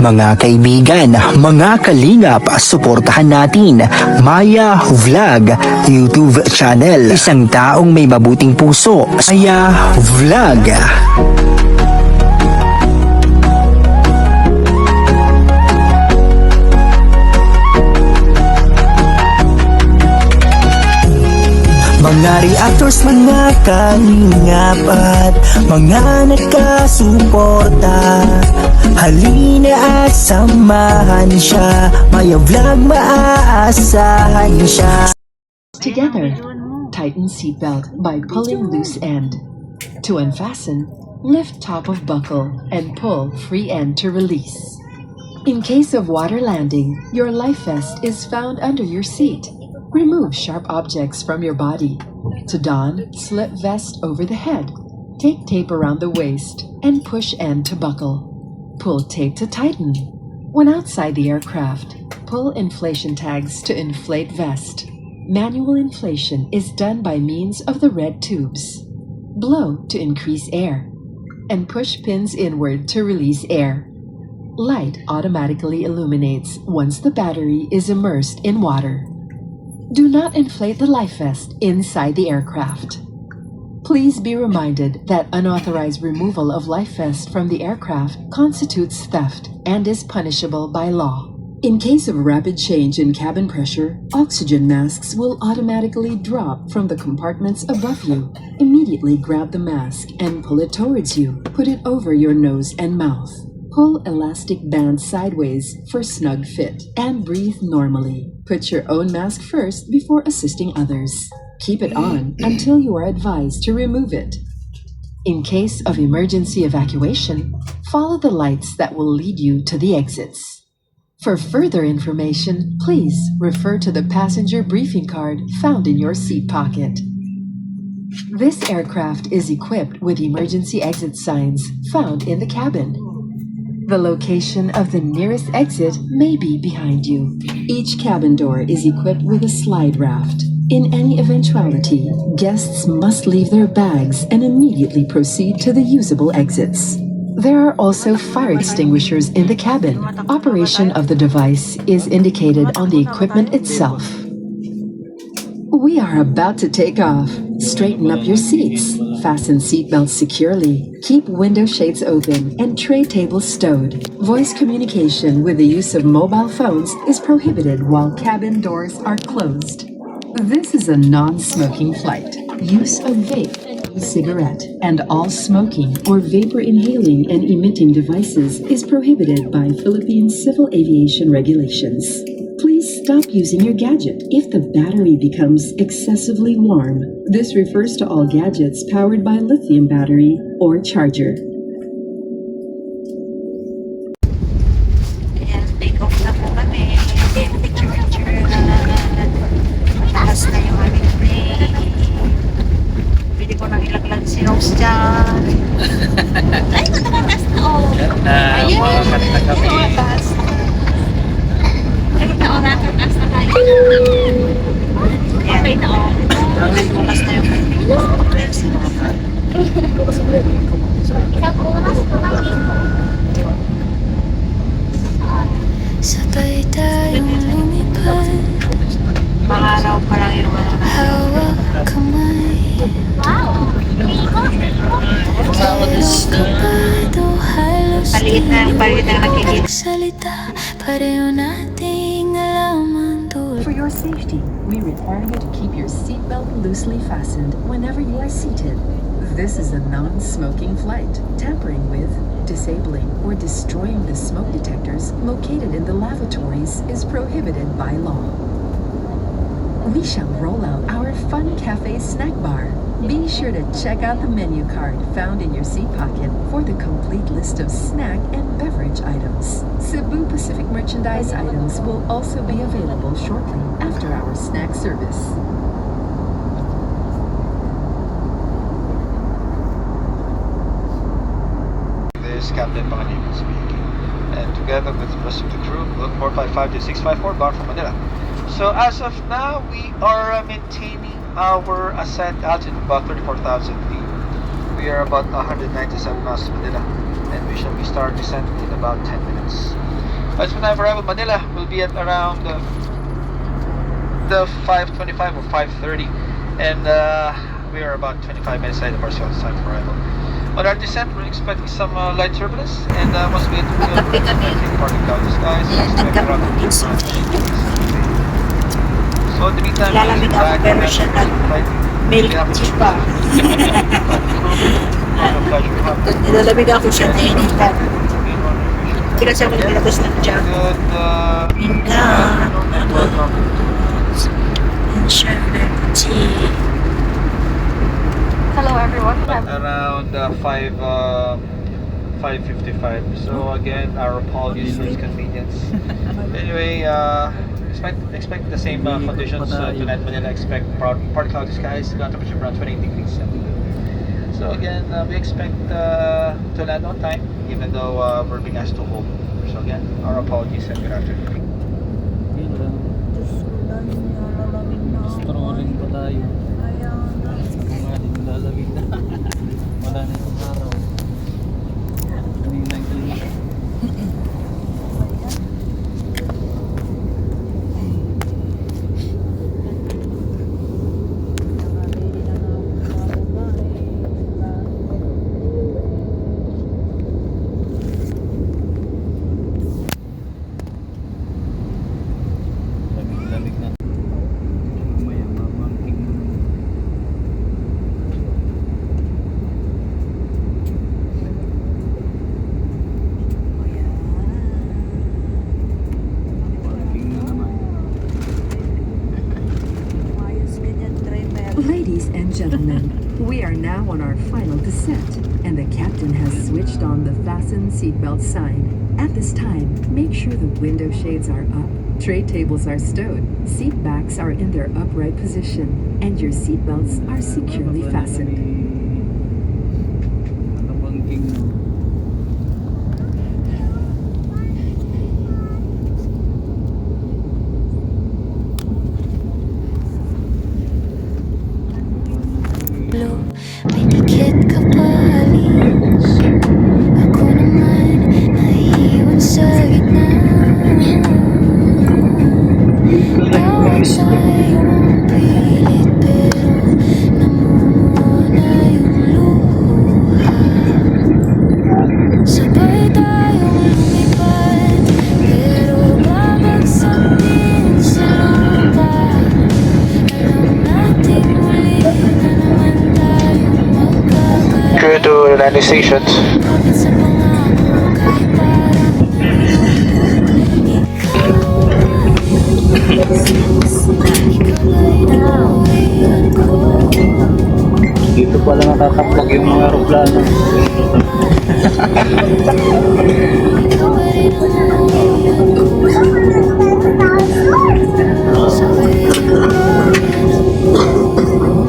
Mga kaibigan, mga kalingap, suportahan natin Maya Vlog YouTube channel. Isang taong may mabuting puso. Maya Vlog. Mga reactors, mga kalingap at mga nagkasuporta, halina at samahan siya. Maya Vlog, maaasahan siya. Together, tighten seatbelt by pulling loose end. To unfasten, lift top of buckle and pull free end to release. In case of water landing, your life vest is found under your seat. Remove sharp objects from your body. To don, slip vest over the head. Take tape around the waist and push end to buckle. Pull tape to tighten. When outside the aircraft, pull inflation tags to inflate vest. Manual inflation is done by means of the red tubes. Blow to increase air, and push pins inward to release air. Light automatically illuminates once the battery is immersed in water. Do not inflate the life vest inside the aircraft. Please be reminded that unauthorized removal of life vest from the aircraft constitutes theft and is punishable by law. In case of rapid change in cabin pressure, oxygen masks will automatically drop from the compartments above you. Immediately grab the mask and pull it towards you. Put it over your nose and mouth. Pull elastic band sideways for snug fit and breathe normally. Put your own mask first before assisting others. Keep it on until you are advised to remove it. In case of emergency evacuation, follow the lights that will lead you to the exits. For further information, please refer to the passenger briefing card found in your seat pocket. This aircraft is equipped with emergency exit signs found in the cabin. The location of the nearest exit may be behind you. Each cabin door is equipped with a slide raft. In any eventuality, guests must leave their bags and immediately proceed to the usable exits. There are also fire extinguishers in the cabin. Operation of the device is indicated on the equipment itself. We are about to take off. Straighten up your seats. Fasten seatbelts securely. Keep window shades open and tray tables stowed. Voice communication with the use of mobile phones is prohibited while cabin doors are closed. This is a non-smoking flight. Use of vape, cigarette, and all smoking or vapor inhaling and emitting devices is prohibited by Philippine Civil Aviation regulations. Please stop using your gadget if the battery becomes excessively warm. This refers to all gadgets powered by lithium battery or charger. Ayan, take off na po kami. Picture. Mataas na yung aming plane. Pwede ko nang ilaglag si Rose dyan. Ay, mataas na oh. Ayun, mataas na. Taas na tayo. Okay na oh. Taas na yung sabay tayong lumipad, mga araw pa lang yung hawak kamay. Kapado halos paliit na nakikita. salita, pareho nating alam ang dulo. For your safety, we require you to keep your seatbelt loosely fastened whenever you are seated. This is a non-smoking flight. Tampering with, disabling, or destroying the smoke detectors located in the lavatories is prohibited by law. We shall roll out our Fun Cafe snack bar. Be sure to check out the menu card found in your seat pocket for the complete list of snack and beverage items. Cebu Pacific merchandise items will also be available shortly after our snack service. This is Captain Panganiban speaking, and together with the rest of the crew, look 455 to 654 bound for Manila. So as of now, we are maintaining our ascent altitude about 34,000 feet. We are about 197 miles to Manila. and we shall be start descent in about 10 minutes. As when I arrive at Manila, we'll be at around the 5:25 or 5:30, and we are about 25 minutes late of our time for arrival. On our descent, we're expecting some light turbulence, and once we get to the Nagkape kami. partly cloudy skies, we expect Nagkape around kami sa So in the meantime, Lalamig ako, pero siya milk tea pa. Nilalamig ako siya na initan. Hindi kasi ako nilabas ng dyan. Welcome. And siya milk tea. Hello everyone. Around 5:55. So again, our apologies for inconvenience. Anyway, expect the same conditions tonight. Manila expect partly cloudy skies, temperature around 28 degrees centigrade. So again, we expect to land on time, even though we're being asked to hold. So again, our apologies and good afternoon. Yun lang. Strolling pa tayo. Mga din lalamig na. Wala na itong araw. Kanina yung kanina. Lamig na. Mamaya mamangking Parking na naman. Ladies and gentlemen, we are now on our final descent, and the captain has switched on the fasten seatbelt sign. At this time, make sure the window shades are up, tray tables are stowed, seat backs are in their upright position, and your seatbelts are securely fastened. Nakabangking na. May dikit ka pa alis. Ako naman naiiwan sa gitna. Bawat tayo ang pilit, pero namumuna yung luha. Sabay tayong lumipad, pero babagsak din sa lupa. Alam nating muli na naman tayong magkakalaban. True to the landing stations. Kapit sa pangako, kahit parang ikaw ay nauwian ko. Dito pala nakakapag yung mga aeroplano. Ikaw pa rin ang nauwian ko. Sabay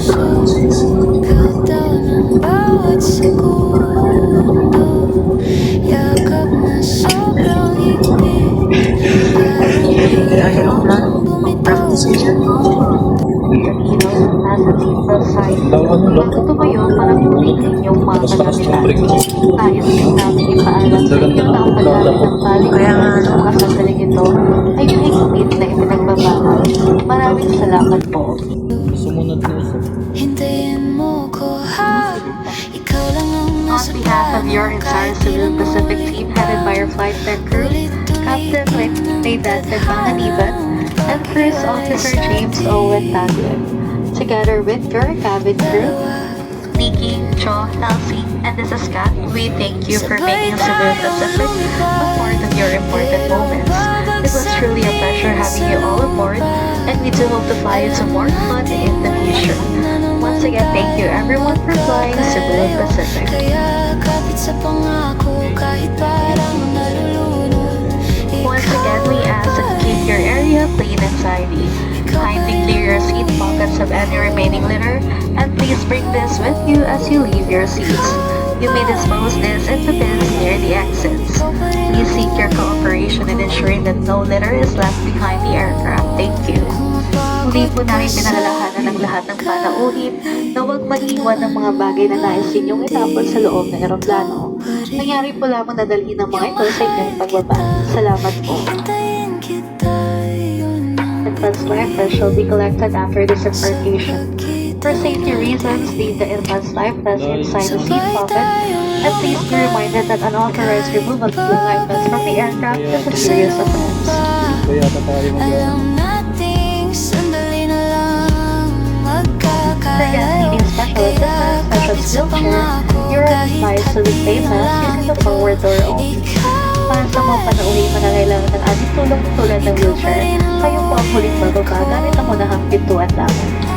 puso, gataw ng bawat segundo. Yakap na sobrang higpit, parang may bumitaw sa Ito ba yun? Parang ulitin yung mga kagamitan. Ayos din namin ipaalam sa inyo na ang paggamit ng balik sa mga sandaling ito ay mahigpit na ipinagbabawal. Maraming salamat po. Sumunod na isa. hintayin mo ko ha. Ikaw lang ang On nasa behalf of your entire Cebu Pacific team headed by your flight deck crew, Captain Ray David Panganiban, and First Officer James Owen Taglin, together with your cabin crew, Nikki, Joe, Elsie, and this is Kat, we thank you for making Cebu Pacific a part of your important moments. It was truly a pleasure having you all aboard, and we do hope to fly you to more fun in the future. Once again, thank you everyone for flying Cebu Pacific. Kaya kapit sa pangako, kahit parang nalulunod. Once again, we ask that you keep your area clean and tidy. Kindly clear your seat pockets of any remaining litter, and please bring this with you as you leave your seats. You may dispose this into bins near the exits. Please seek your cooperation in ensuring that no litter is left behind the aircraft. Thank you. Muli po namin pinalalahanan ng lahat ng panauhin na huwag mag-iwan ng mga bagay na nais ninyong itapon sa loob ng eroplano. Nangyari po lamang na dalhin ng mga ito sa inyong pagbaba. Salamat po. Advance life vest shall be collected after disembarkation. For safety reasons, leave the advance life vest inside the seat pocket, and please be reminded that unauthorized removal of the life vest from the aircraft is a serious offense. Kaya tayo For guests needing special assistance, such as wheelchair, you are advised to display masks using the forward door only. Para sa mga panauwi na nangailangan ng ating tulong tulad ng wheelchair, kayo po ang huling bababa gamit ang unahang pintuan lamang.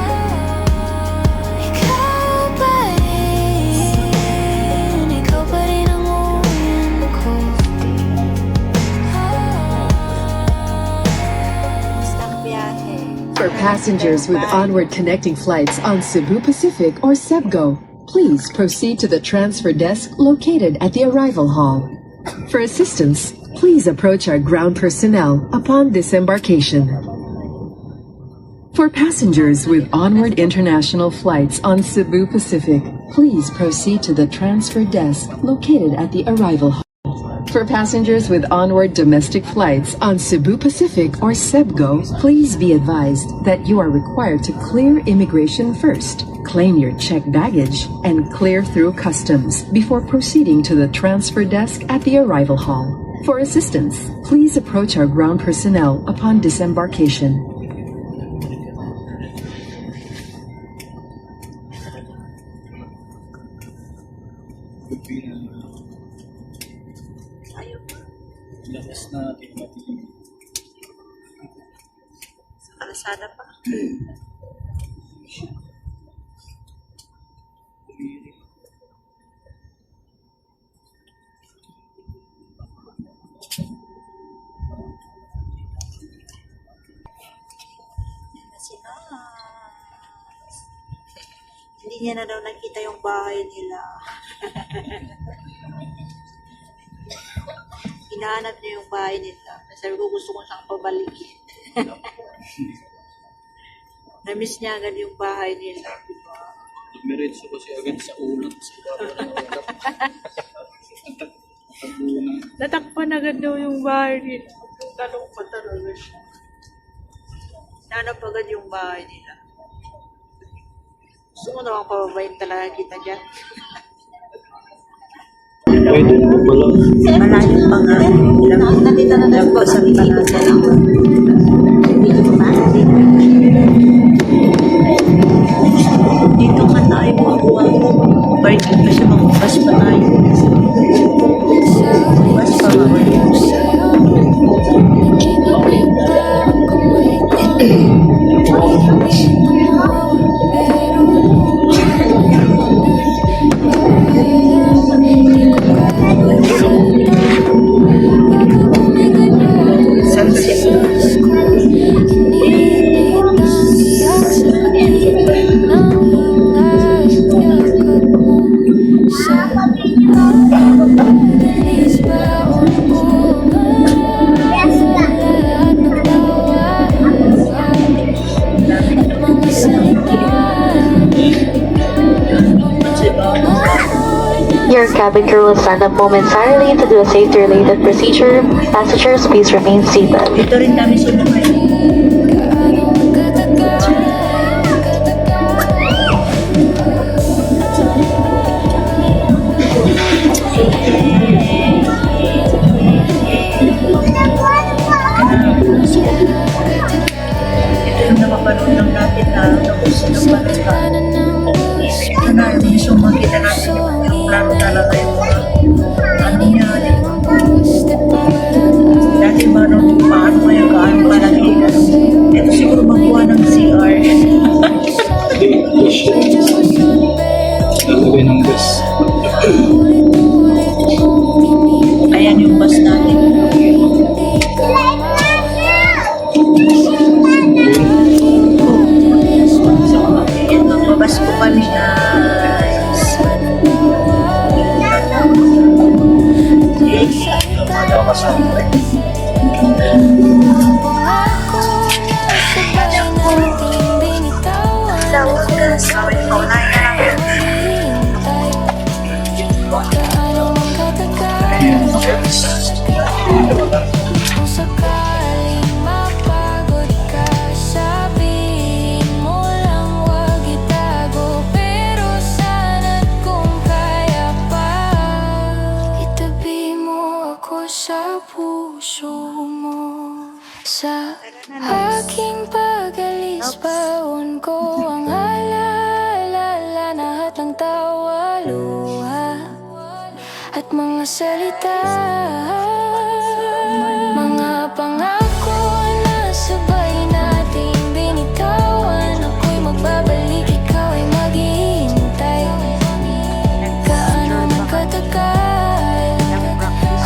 For passengers with onward connecting flights on Cebu Pacific or Cebgo, please proceed to the transfer desk located at the arrival hall. For assistance, please approach our ground personnel upon disembarkation. For passengers with onward international flights on Cebu Pacific, please proceed to the transfer desk located at the arrival hall. For passengers with onward domestic flights on Cebu Pacific or Cebgo, please be advised that you are required to clear immigration first, claim your checked baggage, and clear through customs before proceeding to the transfer desk at the arrival hall. For assistance, please approach our ground personnel upon disembarkation. labas natin. Sa kalasada pa. Hindi niya na daw nakita yung bahay nila. Hinahanap niya yung bahay nila. Sabi ko, gusto ko siyang pabalikin. Na-miss niya agad yung bahay nila. Diba? Miretso kasi agad sa ulat. Natakpan agad daw yung bahay nila. Ganong pa talaga siya. Nanap agad yung bahay nila. Gusto mo naman pababayin talaga kita dyan. Pwede po pala. Malayo pa nga. Nandito na tayo po sa Palasa. Dito ka tayo makuha. Pwede pa siya makupas pa tayo. Bas pa Your cabin crew will stand up momentarily to do a safety-related procedure. Passengers, please remain seated. Dito rin kami sumakay. Ito yung nakapanood lang natin na tapos sinabalik ka. Ito na yung gusto makita natin yung plano talaga yung ano niya. Dati ba nung paano kaya kaano palagi. Ito siguro makuha ng CR. Lalagay ng gas. Ayan yung bus natin. So, ayan ang babas ko kami guys. Sa aking pag-alis, baon ko ang alaala, lahat ng tawa, luha at mga salita, mga pangako na sabay nating binitawan. Ako'y magbabalik, ikaw ay maghihintay. Gaano man katagal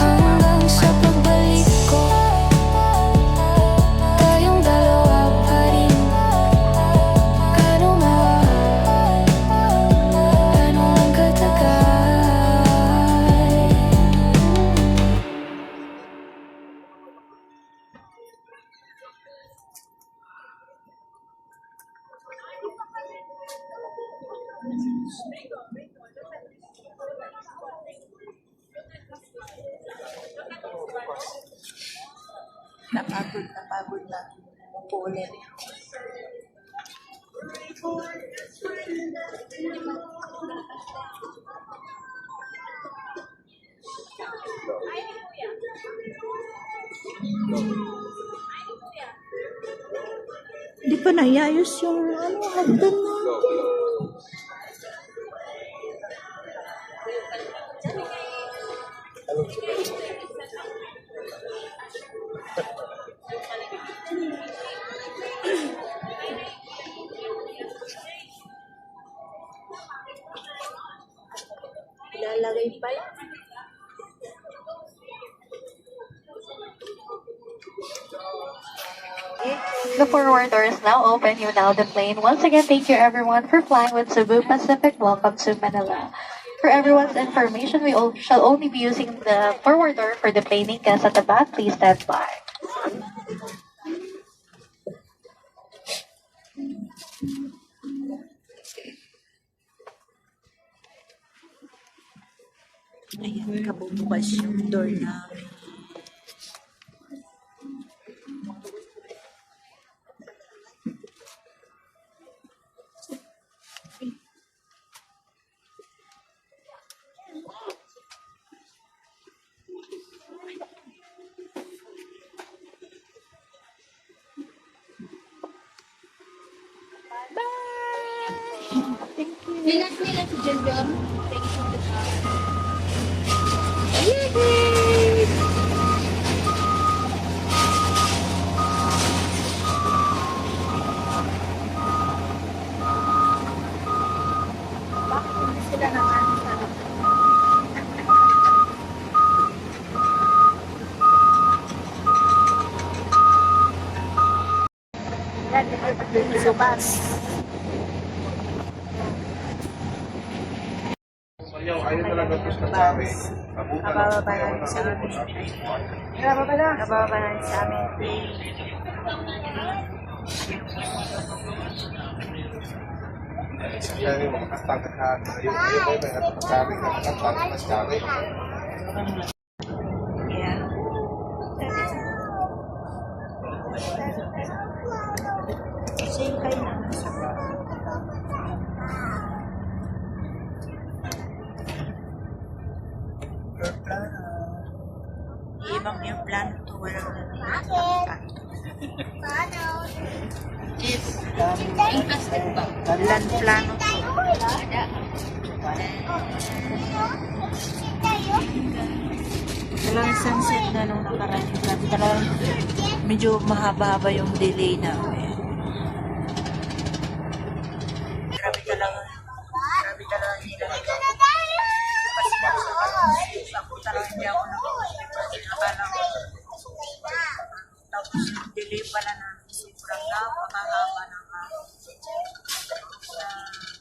hanggang sa pagbalik ko, tayong dalawa pa rin. Gaano man katagal. Napagod na. Upo ulit. Di pa naiayos yung hagdan na. Ilalagay pa yan. The forward door is now open. You now the plane. Once again, thank you everyone for flying with Cebu Pacific. Welcome to Manila. For everyone's information, we shall only be using the forward door for the planing guests at the back. Please stand by. Ayan, kabubukas yung door namin. Kabababa namin sa amin. Kabababa namin sa amin. Yeah. Same kayo na. Ibang yung plan to, walang nangyayari. Yes. Land plano to. Talagang sunset na nung nakarating natin. Talagang medyo mahaba-haba yung delay namin. Grabe talaga nila. Ako talaga hindi ako nakakala ko. Tapos yung delay pala na sobrang napakahaba ng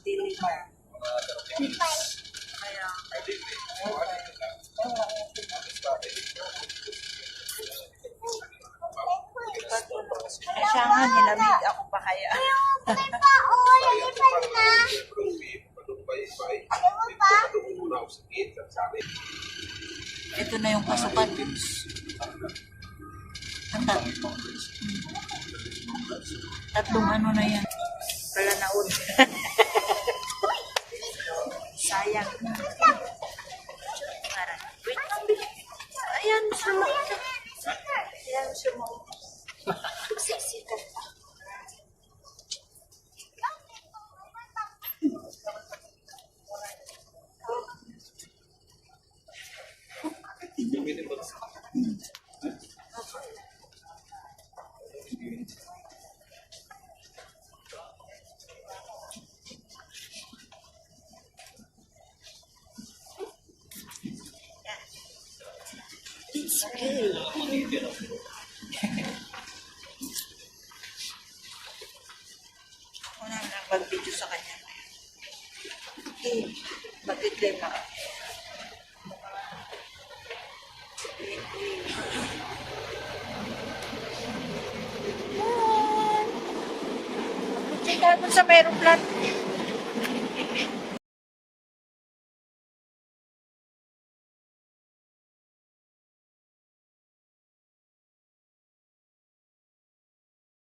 delay na. Kaya siya nga nilamig ako pa kaya. Ito na yung pasukan. Tatlong ano na yan. Pala naun. Sayang. Wait lang. Ayan, sumo. Ayan, sumo. Ako na mag-video sa kanya. Okay, mag-declare na. Check out sa aeroplane.